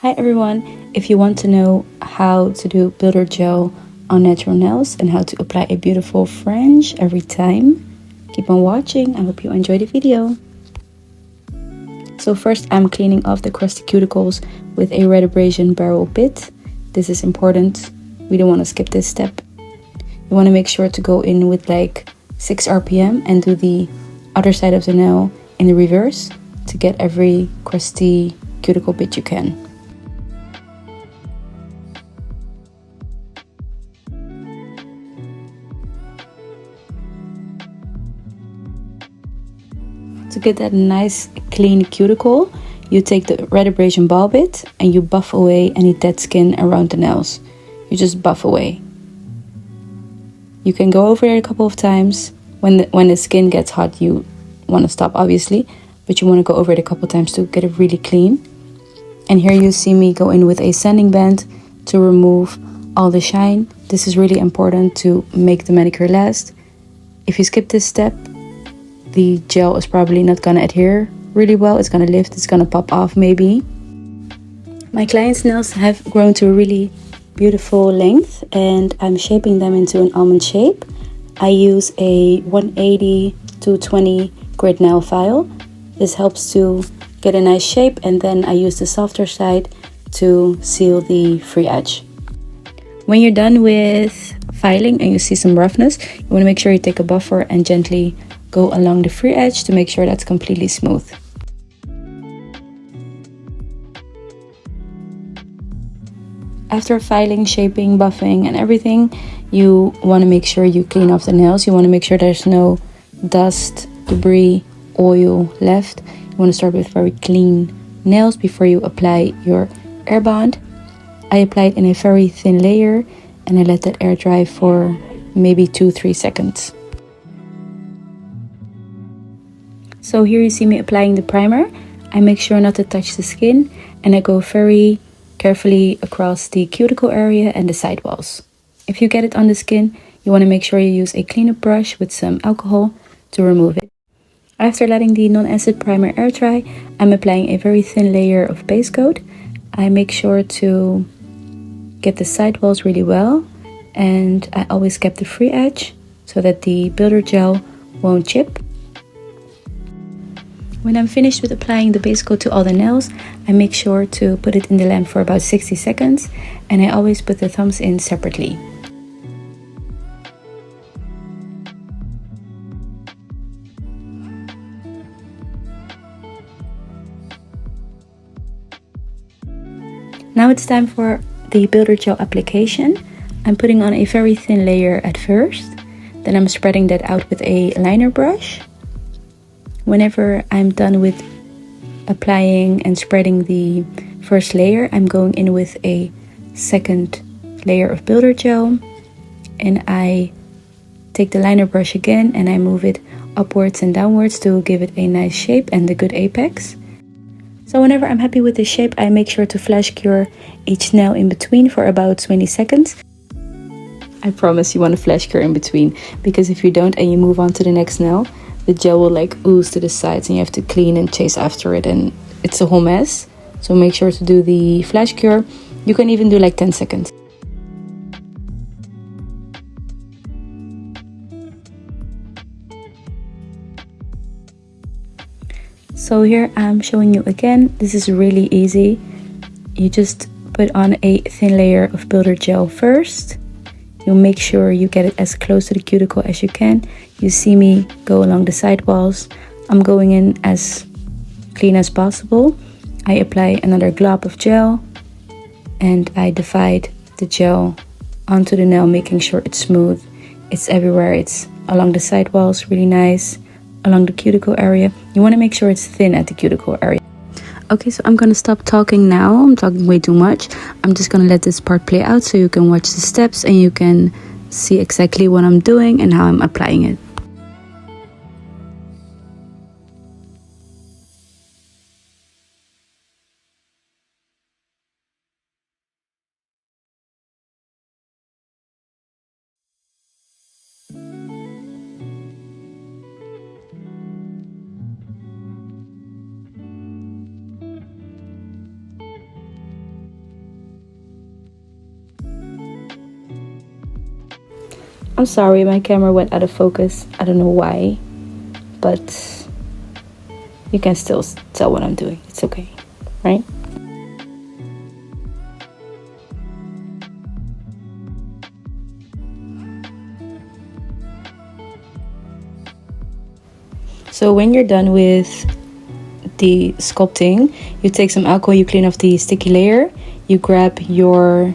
Hi everyone, if you want to know how to do builder gel on natural nails and how to apply a beautiful fringe every time, keep on watching. I hope you enjoy the video. So first I'm cleaning off the crusty cuticles with a red abrasion barrel bit. This is important, we don't want to skip this step. You want to make sure to go in with like 6 RPM and do the other side of the nail in the reverse to get every crusty cuticle bit you can. To get that nice clean cuticle, you take the red abrasion ball bit and you buff away any dead skin around the nails. You just buff away. You can go over it a couple of times. When the skin gets hot, you want to stop obviously, but you want to go over it a couple of times to get it really clean. And here you see me go in with a sanding band to remove all the shine. This is really important to make the manicure last. If you skip this step, the gel is probably not gonna adhere really well. It's gonna lift, it's gonna pop off maybe. My clients' nails have grown to a really beautiful length and I'm shaping them into an almond shape. I use a 180-220 grit nail file. This helps to get a nice shape, and then I use the softer side to seal the free edge. When you're done with filing and you see some roughness, you want to make sure you take a buffer and gently go along the free edge to make sure that's completely smooth. After filing, shaping, buffing and everything, you want to make sure you clean off the nails. You want to make sure there's no dust, debris, oil left. You want to start with very clean nails before you apply your air bond. I apply it in a very thin layer and I let that air dry for maybe 2-3 seconds. So here you see me applying the primer. I make sure not to touch the skin and I go very carefully across the cuticle area and the side walls. If you get it on the skin, you want to make sure you use a cleanup brush with some alcohol to remove it. After letting the non-acid primer air dry, I'm applying a very thin layer of base coat. I make sure to get the side walls really well, and I always kept the free edge so that the builder gel won't chip. When I'm finished with applying the base coat to all the nails, I make sure to put it in the lamp for about 60 seconds, and I always put the thumbs in separately. Now it's time for the builder gel application. I'm putting on a very thin layer at first, then I'm spreading that out with a liner brush. Whenever I'm done with applying and spreading the first layer, I'm going in with a second layer of builder gel, and I take the liner brush again and I move it upwards and downwards to give it a nice shape and a good apex. So whenever I'm happy with the shape, I make sure to flash cure each nail in between for about 20 seconds. I promise you want to flash cure in between, because if you don't and you move on to the next nail, the gel will like ooze to the sides and you have to clean and chase after it and it's a whole mess. So make sure to do the flash cure. You can even do like 10 seconds. So here I'm showing you again. This is really easy. You just put on a thin layer of builder gel first. You make sure you get it as close to the cuticle as you can. You see me go along the side walls. I'm going in as clean as possible. I apply another glob of gel and I divide the gel onto the nail, making sure it's smooth. It's everywhere. It's along the side walls, really nice. Along the cuticle area. You want to make sure it's thin at the cuticle area. Okay, so I'm gonna stop talking now. I'm talking way too much. I'm just gonna let this part play out so you can watch the steps and you can see exactly what I'm doing and how I'm applying it. I'm sorry, my camera went out of focus. I don't know why, but you can still tell what I'm doing. It's okay, right? So when you're done with the sculpting, you take some alcohol, you clean off the sticky layer, you grab your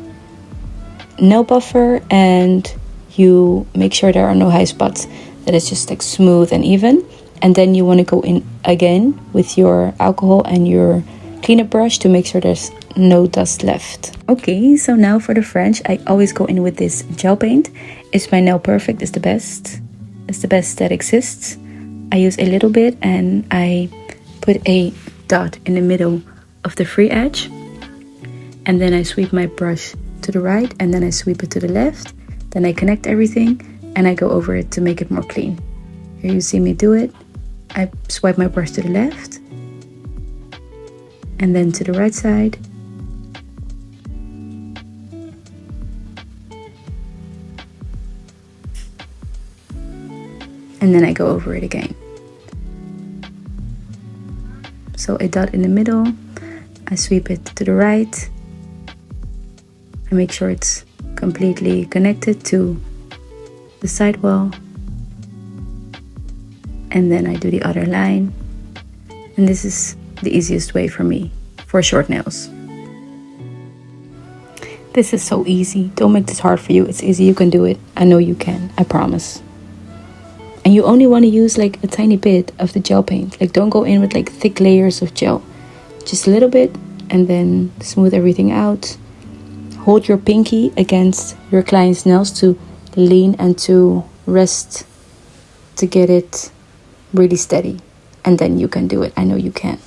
nail buffer and you make sure there are no high spots, that it's just like smooth and even. And then you want to go in again with your alcohol and your cleanup brush to make sure there's no dust left. Okay, so now for the French, I always go in with this gel paint. It's my Nail Perfect, it's the best. It's the best that exists. I use a little bit and I put a dot in the middle of the free edge. And then I sweep my brush to the right and then I sweep it to the left. Then I connect everything and I go over it to make it more clean. Here you see me do it. I swipe my brush to the left and then to the right side. And then I go over it again. So a dot in the middle, I sweep it to the right. I make sure it's completely connected to the sidewall. And then I do the other line. And this is the easiest way for me for short nails. This is so easy. Don't make this hard for you. It's easy, you can do it. I know you can, I promise. And you only want to use like a tiny bit of the gel paint. Like don't go in with like thick layers of gel. Just a little bit and then smooth everything out. Hold your pinky against your client's nails to lean and to rest, to get it really steady. And then you can do it. I know you can.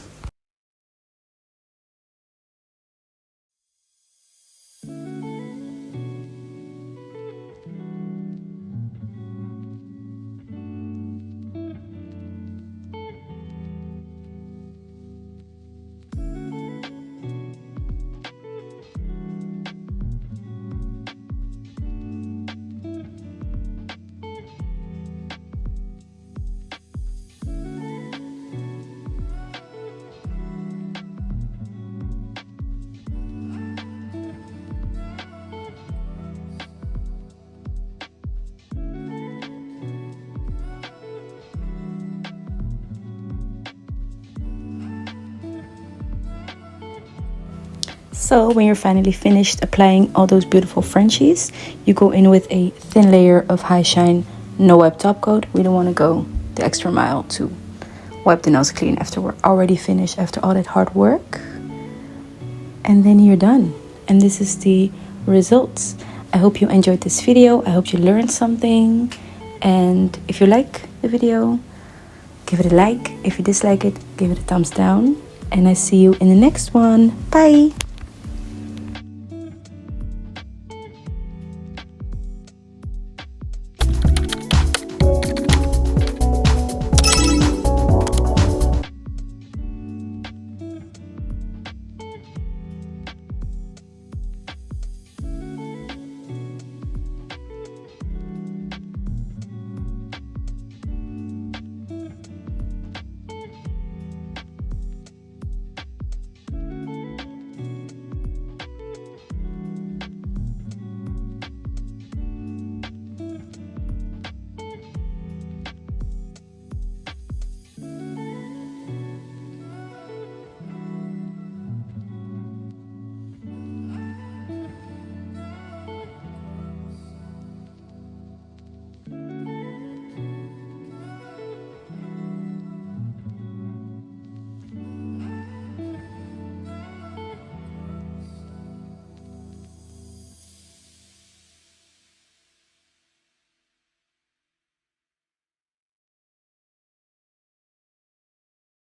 So when you're finally finished applying all those beautiful Frenchies, you go in with a thin layer of high shine no wipe top coat. We don't want to go the extra mile to wipe the nails clean after we're already finished after all that hard work. And then you're done. And this is the results. I hope you enjoyed this video. I hope you learned something. And if you like the video, give it a like. If you dislike it, give it a thumbs down. And I see you in the next one. Bye!